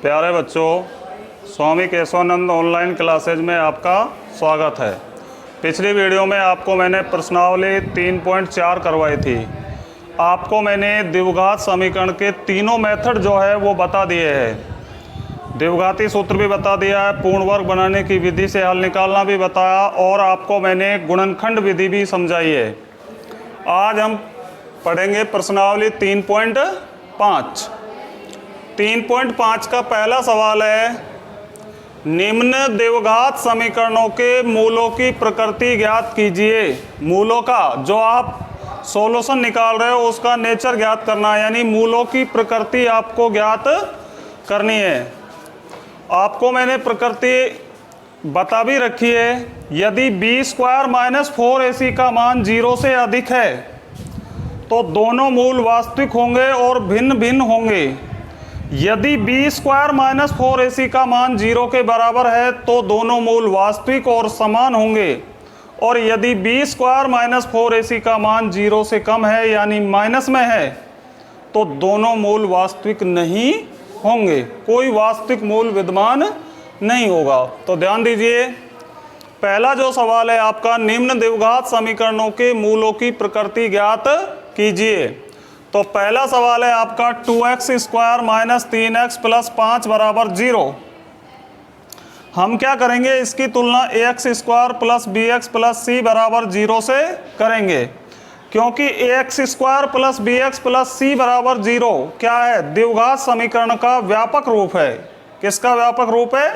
प्यारे बच्चों, स्वामी Keshavananda online classes में आपका स्वागत है। पिछली वीडियो में आपको मैंने प्रश्नावली 3.4 करवाई थी। आपको मैंने द्विघात समीकरण के तीनों मेथड जो है वो बता दिए हैं। द्विघाती सूत्र भी बता दिया है, पूर्ण वर्ग बनाने की विधि से हल निकालना भी बताया और आपको मैंने गुणनखंड विधि भी समझाई है। आज हम पढ़ेंगे प्रश्नावली 3.5। 3.5 का पहला सवाल है, निम्न द्विघात समीकरणों के मूलों की प्रकृति ज्ञात कीजिए। मूलों का जो आप सॉल्यूशन निकाल रहे हो उसका नेचर ज्ञात करना है, यानी मूलों की प्रकृति आपको ज्ञात करनी है। आपको मैंने प्रकृति बता भी रखी है। यदि b² - 4ac का मान 0 से अधिक है तो दोनों मूल वास्तविक होंगे और भिन्न भिन्न होंगे। यदि b² - 4ac का मान 0 के बराबर है तो दोनों मूल वास्तविक और समान होंगे, और यदि b² - 4ac का मान 0 से कम है यानी माइनस में है तो दोनों मूल वास्तविक नहीं होंगे, कोई वास्तविक मूल विद्यमान नहीं होगा। तो ध्यान दीजिए, पहला जो सवाल है आपका, निम्न द्विघात समीकरणों के मूलों की प्रकृति ज्ञात कीजिए। तो पहला सवाल है आपका 2x² - 3x + 5 = 0। हम क्या करेंगे, इसकी तुलना ax² + bx + c = 0 से करेंगे, क्योंकि ax² + bx + c = 0 क्या है, द्विघात समीकरण का व्यापक रूप है। किसका व्यापक रूप है?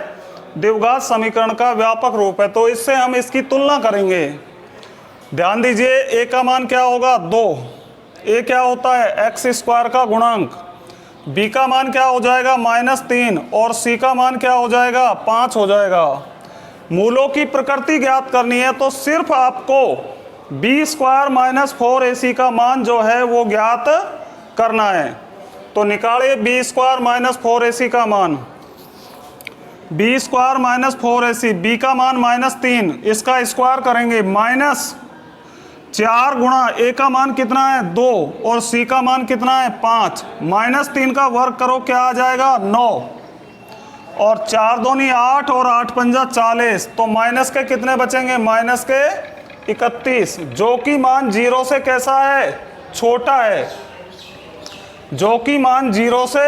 द्विघात समीकरण का व्यापक रूप है। तो इससे हम इसकी तुलना करेंगे। ध्यान दीजिए, a का मान क्या होगा? 2। a क्या होता है? x² का गुणांक। b का मान क्या हो जाएगा? -3, और c का मान क्या हो जाएगा? 5 हो जाएगा। मूलों की प्रकृति ज्ञात करनी है तो सिर्फ आपको b² - 4ac का मान जो है वो ज्ञात करना है। तो निकालिए b² - 4ac का मान। b² - 4ac, b का मान -3, इसका स्क्वायर करेंगे -4 गुणा a का मान कितना है? 2, और c का मान कितना है? 5। -3 का वर्ग करो, क्या आ जाएगा? 9, और 4 दूनी 8 और 8 पंजा 40। तो माइनस के कितने बचेंगे? माइनस के 31, जो कि मान 0 से कैसा है? छोटा है, जो कि मान 0 से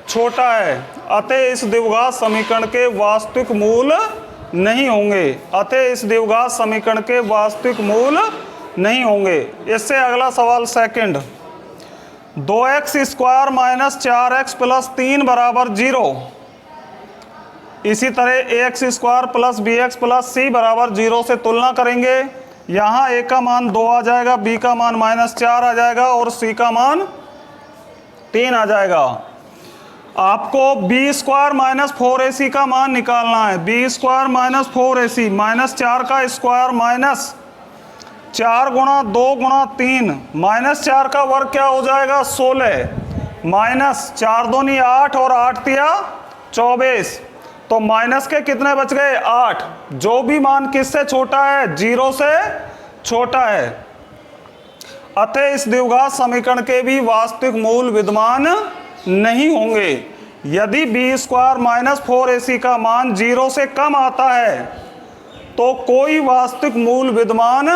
छोटा है। अतः इस द्विघात समीकरण के वास्तविक मूल नहीं होंगे। अतः इस द्विघात समीकरण के वास्तविक मूल नहीं होंगे। इससे अगला सवाल सेकंड, 2x² - 4x + 3 = 0। इसी तरह ax² + bx + c = 0 से तुलना करेंगे। यहाँ a का मान 2 आ जाएगा, b का मान -4 आ जाएगा, और c का मान 3 आ जाएगा। आपको b² - 4ac का मान निकालना है। b² - 4ac, -4 का स्क्वायर -4 गुणा 2 गुणा 3, -4 का वर्ग क्या हो जाएगा? 16, -4 दूनी 8 और 8 तिया 24। तो माइनस के कितने बच गए? 8, जो भी मान किससे छोटा है? 0 से छोटा है। अतः इस द्विघात समीकरण के भी वास्तविक मूल विद्यमान नहीं होंगे। यदि b² - 4ac का मान 0 से कम आता है तो कोई वास्तविक मूल विद्यमान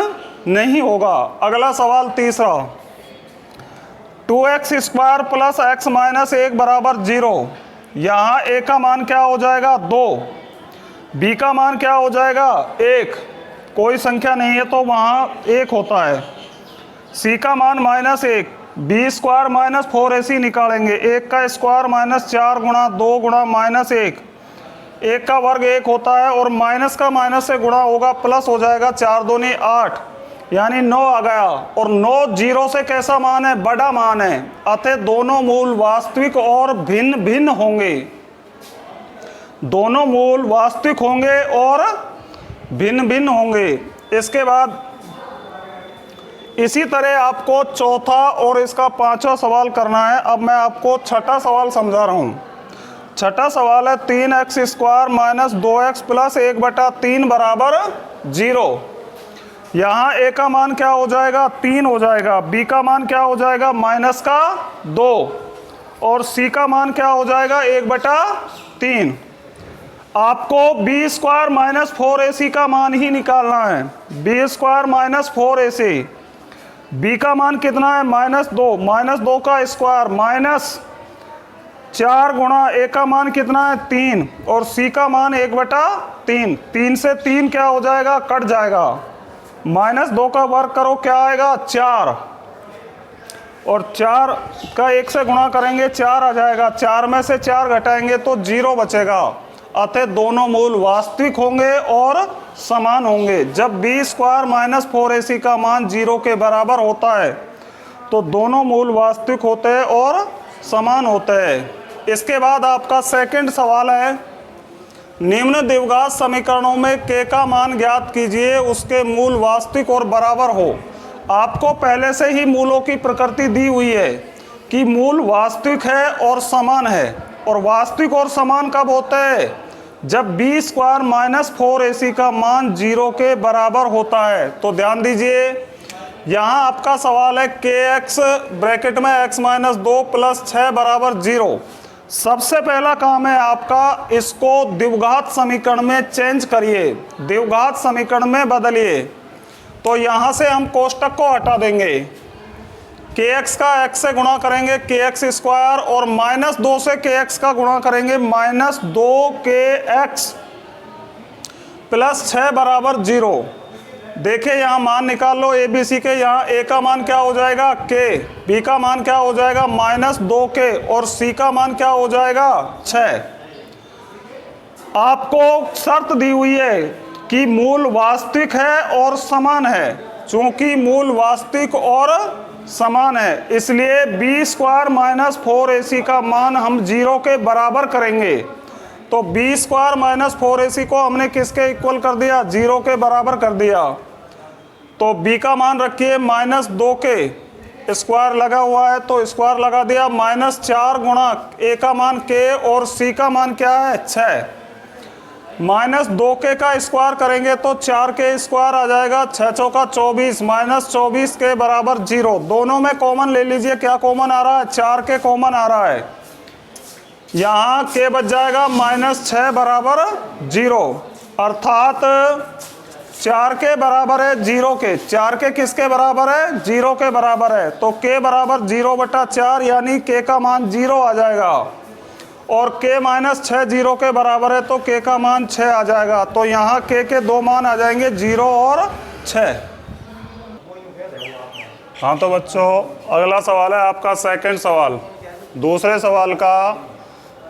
नहीं होगा। अगला सवाल तीसरा, 2x² + x - 1 = 0। यहाँ a का मान क्या हो जाएगा? 2, b का मान क्या हो जाएगा? 1, कोई संख्या नहीं है तो वहाँ 1 होता है। c का मान -1, b² - 4ac निकालेंगे। 1 का स्क्वायर -4 गुणा 2 गुणा -1, 1 का वर्ग 1 होता है, और माइनस का माइनस से गुणा होगा, प्लस हो जाएगा। 4 दूनी 8 यानी 9 आ गया, और 9 0 से कैसा मान है? बड़ा मान है। अतः दोनों मूल वास्तविक और भिन्न भिन्न होंगे। दोनों मूल वास्तविक होंगे और भिन्न भिन्न होंगे। इसके बाद इसी तरह आपको चौथा और इसका 5वां सवाल करना है। अब मैं आपको छठा सवाल समझा रहा हूँ। छठा सवाल है, 3x² - 2x + 1/3 = 0। यहाँ a का मान क्या हो जाएगा? 3 हो जाएगा, b का मान क्या हो जाएगा? -2, और सी का मान क्या हो जाएगा 1/3। आपको बी स्क्वायर माइनस 4ac का मान ही निकालना है। B square minus 4ac, B का मान कितना है -2, -2 का स्क्वायर माइनस 4 गुणा ए का मान कितना है 3 और सी का मान 1/3। 3 से 3 क्या हो जाएगा, कट जाएगा। -2 का वर्ग करो क्या आएगा 4, और 4 का 1 से गुणा करेंगे 4 आ जाएगा। 4 में से 4 घटाएंगे तो 0 बचेगा। अतः दोनों मूल वास्तविक होंगे और समान होंगे। जब बी स्क्वायर माइनस 4ac का मान 0 के बराबर होता है तो दोनों मूल वास्तविक होते हैं और समान होते हैं। इसके बाद आपका सेकंड सवाल है, निम्न द्विघात समीकरणों में k का मान ज्ञात कीजिए, उसके मूल वास्तविक और बराबर हो। आपको पहले से ही मूलों की प्रकृति दी हुई है कि मूल वास्तविक है और समान है, और वास्तविक और समान कब होते हैं, जब बी स्क्वायर माइनस 4ac का मान 0 के बराबर होता है। तो ध्यान दीजिए, यहाँ आपका सवाल है kx ब्रैकेट में x माइनस 2 प्लस 6 बराबर 0। सबसे पहला काम है आपका, इसको द्विघात समीकरण में चेंज करिए, द्विघात समीकरण में बदलिए। तो यहाँ से हम कोष्टक को हटा देंगे, kx का x से गुणा करेंगे kx स्क्वायर, और -2 से kx का गुणा करेंगे -2kx प्लस 6 बराबर 0। देखिए यहाँ मान निकाल लो ए बी सी के। यहाँ a का मान क्या हो जाएगा k, b का मान क्या हो जाएगा -2k, और c का मान क्या हो जाएगा 6। आपको शर्त दी हुई है कि मूल वास्तविक है और समान है। चूंकि मूल वास्तविक और समान है, इसलिए बी स्क्वायर माइनस 4ac का मान हम 0 के बराबर करेंगे। तो बी स्क्वायर माइनस 4ac को हमने किसके इक्वल कर दिया, 0 के बराबर कर दिया। तो b का मान रखिए -2k, स्क्वायर लगा हुआ है तो स्क्वायर लगा दिया, -4 गुणा a का मान k और c का मान क्या है 6। -2k का स्क्वायर करेंगे तो 4k स्क्वायर आ जाएगा, 6 चौका 24, -24 के बराबर 0। दोनों में कॉमन ले लीजिए, क्या कॉमन आ रहा है, 4k कॉमन आ रहा है। यहाँ k बच जाएगा -6 बराबर 0, अर्थात 4k बराबर है 0 के। 4k किसके बराबर है, 0 के बराबर है। तो k बराबर 0/4, यानी k का मान 0 आ जाएगा, और k माइनस 6 0 के बराबर है तो k का मान 6 आ जाएगा। तो यहाँ k के दो मान आ जाएंगे 0 और 6। हाँ तो बच्चों, अगला सवाल है आपका सेकंड सवाल। दूसरे सवाल का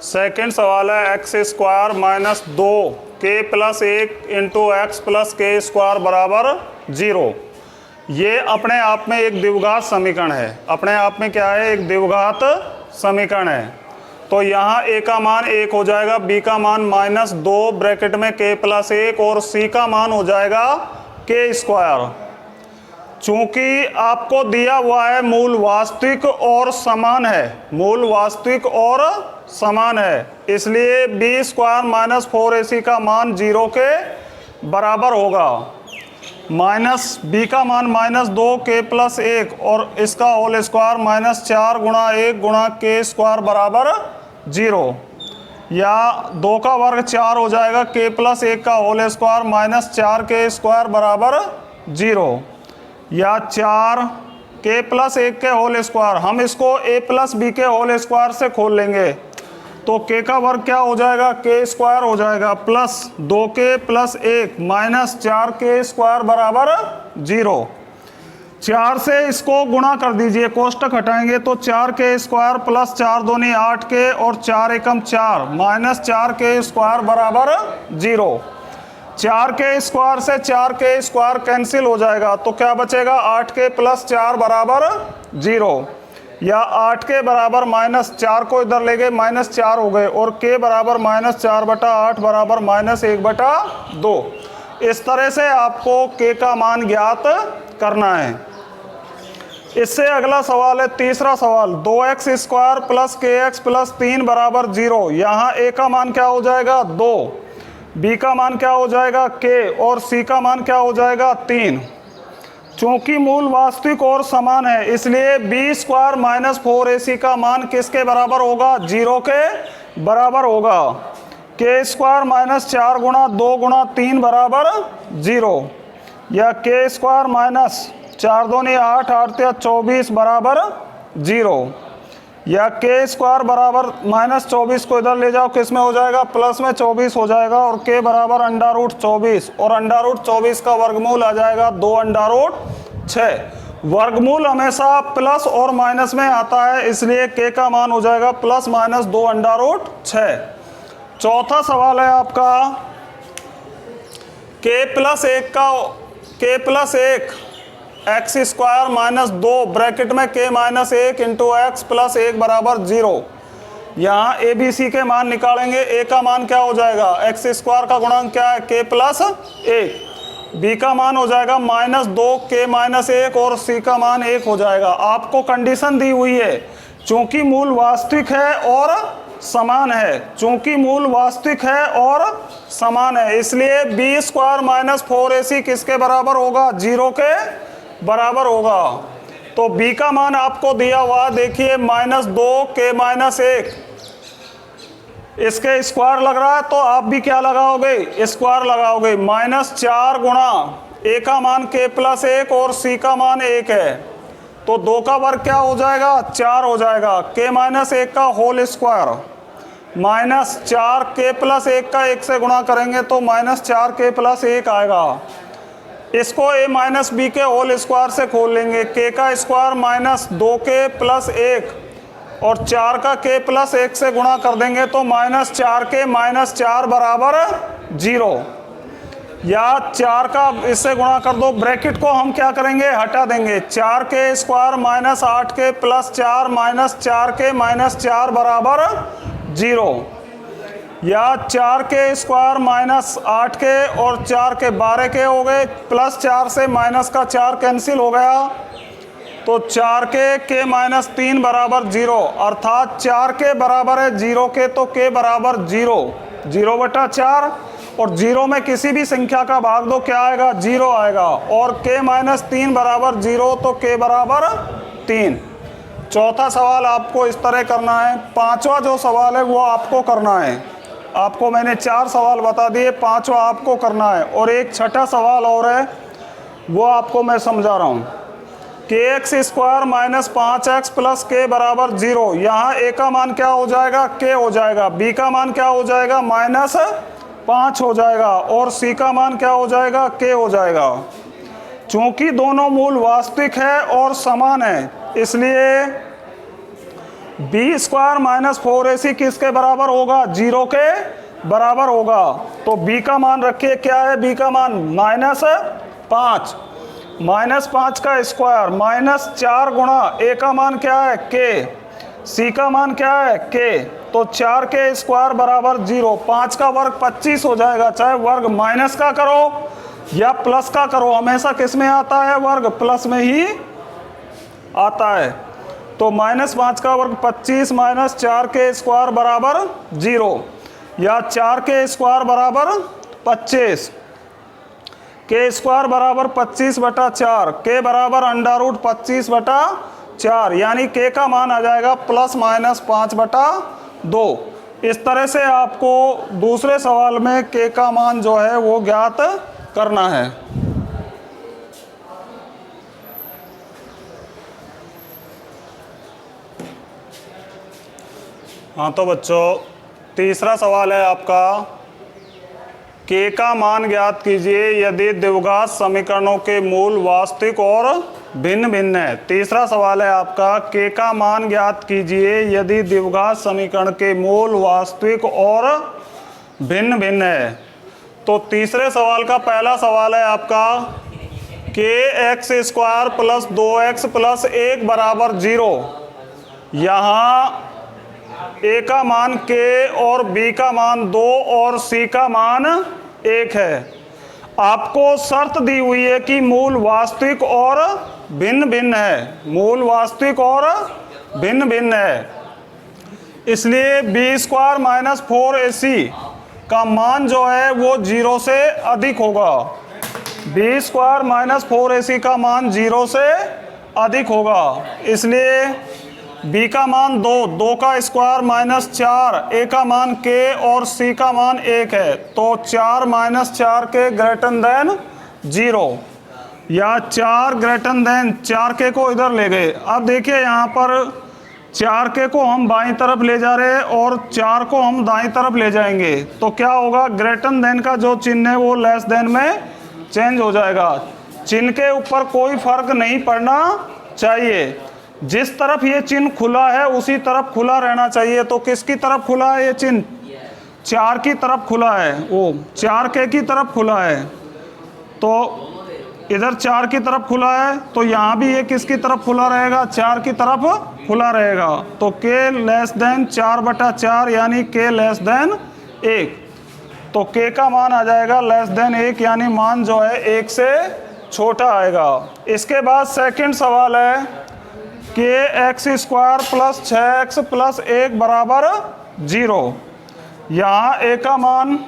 सेकंड सवाल है x square minus 2k plus 1 into x plus k square बराबर 0। ये अपने आप में एक द्विघात समीकरण है। अपने आप में क्या है, एक द्विघात समीकरण है। तो यहाँ a का मान 1 हो जाएगा, b का मान -2 ब्रैकेट में k प्लस 1, और c का मान हो जाएगा k स्क्वायर। चूंकि आपको दिया हुआ है मूल वास्तविक और समान है, मूल वास्तविक और समान है, इसलिए b स्क्वायर माइनस 4ac का मान 0 के बराबर होगा। माइनस b का मान -2k प्लस 1 और इसका होल स्क्वायर -4 गुणा 1 गुणा k स्क्वायर बराबर 0, या 2 का वर्ग 4 हो जाएगा, k प्लस 1 का होल स्क्वायर -4k स्क्वायर बराबर 0, या 4k प्लस 1 के होल स्क्वायर। हम इसको a प्लस b के होल स्क्वायर से खोल लेंगे तो k का वर्ग क्या हो जाएगा, k स्क्वायर हो जाएगा, plus 2k plus 1 minus 4k square बराबर 0। 4 से इसको गुणा कर दीजिए, कोष्टक हटाएंगे तो 4k स्क्वायर प्लस 4 दूनी 8k और 4 एकम 4 माइनस 4k स्क्वायर बराबर 0। 4k स्क्वायर से 4k स्क्वायर कैंसिल हो जाएगा तो क्या बचेगा, 8k प्लस 4 बराबर 0, या 8k बराबर -4 को इधर ले गए -4 हो गए, और k बराबर -4/8 बराबर -1/2। इस तरह से आपको k का मान ज्ञात करना है। इससे अगला सवाल है तीसरा सवाल, 2x square plus kx plus 3 बराबर 0। यहाँ a का मान क्या हो जाएगा 2, b का मान क्या हो जाएगा k, और c का मान क्या हो जाएगा 3। चूंकि मूल वास्तविक और समान है इसलिए बी स्क्वायर माइनस 4ac का मान किसके बराबर होगा? 0 के बराबर होगा। के स्क्वायर माइनस 4 गुणा 2 गुणा 3 बराबर 0, या के स्क्वायर माइनस 4 दूनी 8 8 या 24 बराबर 0, या के स्क्वायर बराबर माइनस 24 को इधर ले जाओ, किस में हो जाएगा? प्लस में 24 हो जाएगा, और के बराबर अंडा रूट 24, और अंडा रूट 24 का वर्गमूल आ जाएगा 2 अंडा रूट 6। वर्गमूल हमेशा प्लस और माइनस में आता है इसलिए के का मान हो जाएगा प्लस माइनस 2 अंडा रूट 6। चौथा सवाल है आपका के plus 1 x square minus 2 bracket में के माइनस 1 इंटू एक्स प्लस 1 बराबर 0। यहाँ ए बी सी के मान निकालेंगे। ए का मान क्या हो जाएगा? एक्स स्क्वायर का गुणांक क्या है? के प्लस 1। बी का मान हो जाएगा माइनस 2 के माइनस 1, और सी का मान 1 हो जाएगा। आपको कंडीशन दी हुई है चूंकि मूल वास्तविक है और समान है, चूंकि मूल वास्तविक है और समान है इसलिए बी स्क्वायर माइनस 4ac किसके बराबर होगा? 0 के बराबर होगा। तो b का मान आपको दिया हुआ देखिए माइनस 2 के माइनस 1, इसके स्क्वायर लग रहा है तो आप भी क्या लगाओगे? स्क्वायर लगाओगे। माइनस 4 गुणा a का मान k प्लस 1 और c का मान 1 है, तो 2 का वर्ग क्या हो जाएगा? 4 हो जाएगा। k माइनस 1 का होल स्क्वायर माइनस 4 के प्लस 1 का 1 से गुणा करेंगे तो माइनस 4 के प्लस 1 आएगा। इसको a माइनस बी के होल स्क्वायर से खोल लेंगे। k का स्क्वायर माइनस 2 के प्लस 1 और 4 का k प्लस 1 से गुणा कर देंगे तो माइनस 4 के माइनस 4 बराबर 0, या 4 का इससे गुणा कर दो। ब्रैकेट को हम क्या करेंगे? हटा देंगे। 4 के स्क्वायर माइनस 8 के प्लस 4 माइनस 4 के माइनस 4 बराबर 0, या 4 के स्क्वायर माइनस 8 के और 4 के 12 के हो गए, प्लस 4 से माइनस का 4 कैंसिल हो गया, तो 4 के माइनस 3 बराबर 0, अर्थात 4 के बराबर है 0 के, तो के बराबर 0, 0/4, और 0 में किसी भी संख्या का भाग दो क्या आएगा? 0 आएगा, और के माइनस 3 बराबर 0, तो के बराबर 3। चौथा सवाल आपको इस तरह करना है। पांचवा जो सवाल है वो आपको करना है। आपको मैंने 4 सवाल बता दिए, पांचवा आपको करना है, और एक छठा सवाल और है वो आपको मैं समझा रहा हूँ। के x square minus 5x plus के बराबर 0, यहाँ a का मान क्या हो जाएगा? k हो जाएगा। b का मान क्या हो जाएगा? माइनस 5 हो जाएगा, और c का मान क्या हो जाएगा? k हो जाएगा। चूंकि दोनों मूल वास्तविक है और समान है इसलिए बी स्क्वायर माइनस 4ac किसके बराबर होगा? 0 के बराबर होगा। तो b का मान रखिए, क्या है b का मान? माइनस 5, माइनस 5 का स्क्वायर माइनस 4 गुणा a का मान क्या है? k, c का मान क्या है? k, तो 4 के स्क्वायर बराबर 0। 5 का वर्ग 25 हो जाएगा। चाहे वर्ग माइनस का करो या प्लस का करो, हमेशा किस में आता है? वर्ग प्लस में ही आता है। तो माइनस 5 का वर्ग 25 माइनस 4 के स्क्वायर बराबर 0, या 4 के स्क्वायर बराबर 25, के स्क्वायर बराबर 25/4, के बराबर अंडा रूट 25/4, यानी के का मान आ जाएगा प्लस माइनस 5/2। इस तरह से आपको दूसरे सवाल में के का मान जो है वो ज्ञात करना है। हाँ तो बच्चों तीसरा सवाल है आपका, के का मान ज्ञात कीजिए यदि द्विघात समीकरणों के मूल वास्तविक और भिन्न भिन्न है। तीसरा सवाल है आपका, के का मान ज्ञात कीजिए यदि द्विघात समीकरण के मूल वास्तविक और भिन्न भिन्न है। तो तीसरे सवाल का पहला सवाल है आपका, के x square plus 2x plus 1 बराबर 0। यहाँ a का मान k और b का मान 2 और c का मान 1 है। आपको शर्त दी हुई है कि मूल वास्तविक और भिन्न भिन्न है, मूल वास्तविक और भिन्न भिन्न है, इसलिए बी स्क्वायर माइनस 4ac का मान जो है वो 0 से अधिक होगा। बी स्क्वायर माइनस 4ac का मान 0 से अधिक होगा, इसलिए b का मान 2 का स्क्वायर माइनस 4, a का मान k और c का मान 1 है, तो 4 माइनस 4 के ग्रेटर देन 0 या 4 ग्रेटर देन 4k को इधर ले गए। अब देखिए यहाँ पर 4k को हम बाईं तरफ ले जा रहे हैं और 4 को हम दाईं तरफ ले जाएंगे, तो क्या होगा, ग्रेटर देन का जो चिन्ह है वो लेस देन में चेंज हो जाएगा। चिन्ह के ऊपर कोई फर्क नहीं पड़ना चाहिए, जिस तरफ ये चिन्ह खुला है उसी तरफ खुला रहना चाहिए। तो किसकी तरफ खुला है ये चिन्ह, 4 की तरफ खुला है, वो 4k की तरफ खुला है, तो इधर 4 की तरफ खुला है, तो यहाँ भी ये किसकी तरफ खुला रहेगा, 4 की तरफ खुला रहेगा। तो k लेस देन 4/4 यानी k लेस देन 1, तो k का मान आ जाएगा लेस देन 1 यानी मान जो है 1 से छोटा आएगा। इसके बाद सेकंड सवाल है कि x square plus 6x plus 1 बराबर 0। यहाँ a का मान,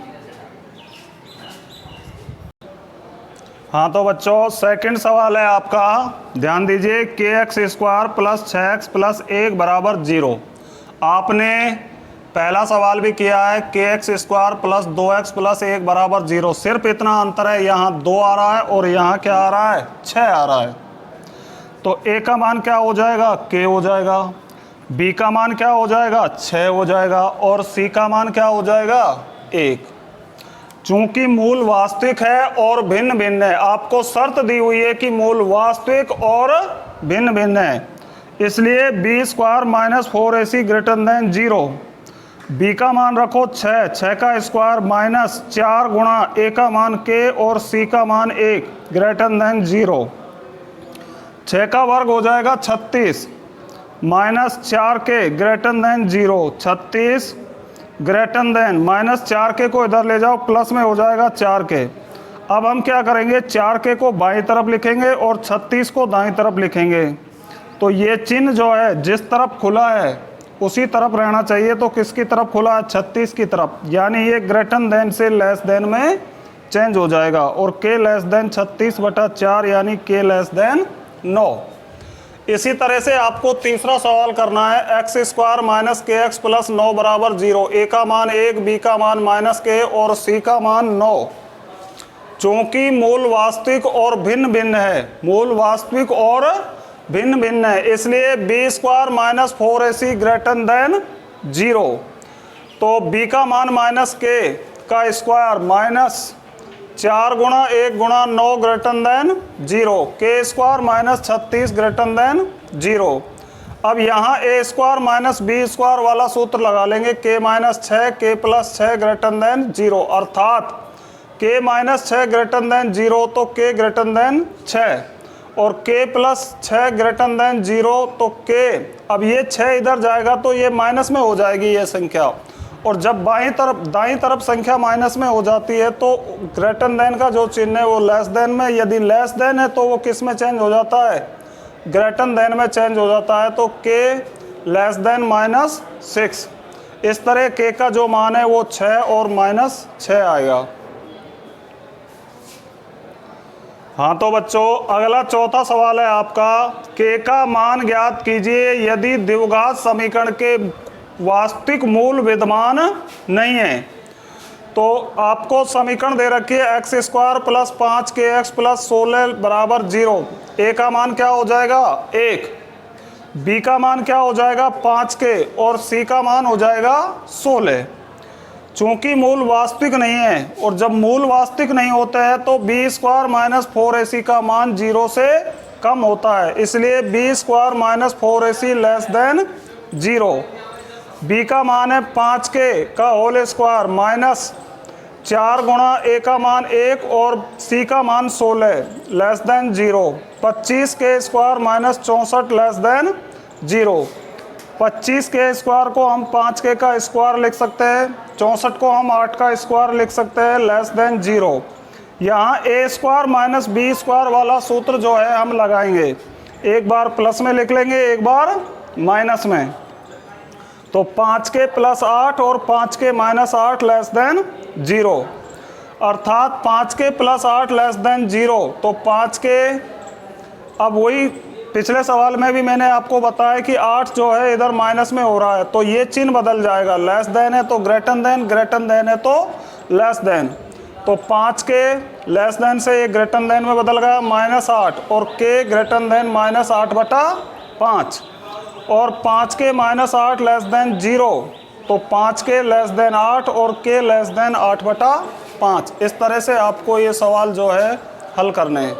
हाँ तो बच्चों सेकंड सवाल है आपका, ध्यान दीजिए, के x square plus 6x plus 1 बराबर 0। आपने पहला सवाल भी किया है, के x square plus 2x plus 1 बराबर 0, सिर्फ इतना अंतर है, यहाँ 2 आ रहा है और यहाँ क्या आ रहा है, 6 आ रहा है। तो a का मान क्या हो जाएगा, k हो जाएगा, b का मान क्या हो जाएगा, 6 हो जाएगा, और c का मान क्या हो जाएगा, 1। चूंकि मूल वास्तविक है और भिन्न भिन्न है, आपको शर्त दी हुई है कि मूल वास्तविक और भिन्न भिन्न है, इसलिए B square minus 4ac greater than 0। b का मान रखो 6 का स्क्वायर माइनस 4 गुणा a का मान k और c का मान 1 ग्रेटर देन 0। 6 का वर्ग हो जाएगा 36 minus 4k greater than 0, 36 greater than minus 4k को इधर ले जाओ, प्लस में हो जाएगा 4k। अब हम क्या करेंगे, 4k को बाईं तरफ लिखेंगे और 36 को दाईं तरफ लिखेंगे। तो ये चिन्ह जो है जिस तरफ खुला है उसी तरफ रहना चाहिए, तो किसकी तरफ खुला है, 36 की तरफ, यानी ये ग्रेटर देन से लेस देन में चेंज हो जाएगा, और k लेस देन 36/4 यानी k लेस देन 9। इसी तरह से आपको तीसरा सवाल करना है, एक्स स्क्वायर माइनस के एक्स प्लस 9 बराबर 0, a का मान 1, b का मान माइनस k और c का मान 9। चूंकि मूल वास्तविक और भिन्न भिन्न है, मूल वास्तविक और भिन्न भिन्न है, इसलिए b square minus 4ac greater than 0। तो b का मान माइनस k का स्क्वायर माइनस 4 गुणा 1 गुणा 9 greater than 0, k square minus 36 greater than 0। अब यहाँ a square minus b square वाला सूत्र लगा लेंगे, k minus 6 k plus 6 greater than 0, अर्थात k माइनस 6 ग्रेटर देन 0 तो k ग्रेटर देन 6 और k प्लस 6 ग्रेटर देन 0 तो k, अब ये 6 इधर जाएगा तो ये माइनस में हो जाएगी ये संख्या, और जब दाईं तरफ संख्या माइनस में हो जाती है तो ग्रेटर देन का जो चिन्ह है वो लेस देन में, यदि लेस देन है तो वो किस में चेंज हो जाता है, ग्रेटर देन में चेंज हो जाता है, तो k लेस देन माइनस 6। इस तरह k का जो मान है वो 6 और माइनस 6 आएगा। हाँ तो बच्चों अगला चौथा सवाल है आपका, k का मान ज्ञात कीजिए यदि द्विघात समीकरण के वास्तविक मूल विद्यमान नहीं है। तो आपको समीकरण दे रखी है x square plus 5kx plus 16 बराबर 0, a का मान क्या हो जाएगा 1, b का मान क्या हो जाएगा 5k और c का मान हो जाएगा 16। चूंकि मूल वास्तविक नहीं है और जब मूल वास्तविक नहीं होते हैं तो b स्क्वायर माइनस 4ac का मान 0 से कम होता है, इसलिए b square minus 4ac less than 0। b का मान है 5k का होल स्क्वायर माइनस 4 गुणा a का मान 1 और c का मान 16 less than 0। 25k square minus 64 less than 0। 25k square को हम 5k का स्क्वायर लिख सकते हैं, 64 को हम 8 का स्क्वायर लिख सकते हैं लेस देन 0। यहाँ a square minus b square वाला सूत्र जो है हम लगाएंगे, एक बार प्लस में लिख लेंगे एक बार माइनस में, तो 5k प्लस 8 और 5k माइनस 8 लेस देन 0। अर्थात 5 के प्लस 8 लेस देन 0। तो 5 के, अब वही पिछले सवाल में भी मैंने आपको बताया कि 8 जो है इधर माइनस में हो रहा है, तो ये चिन्ह बदल जाएगा, लेस देन है तो ग्रेटर देन है तो लेस देन। तो 5 के लेस देन से ये ग्रेटर देन में बदल गया -8, और के ग्रेटर देन -8/5, और 5 के -8 लेस देन 0, तो 5 के लेस देन 8 और के लेस देन 8/5। इस तरह से आपको ये सवाल जो है हल करने हैं।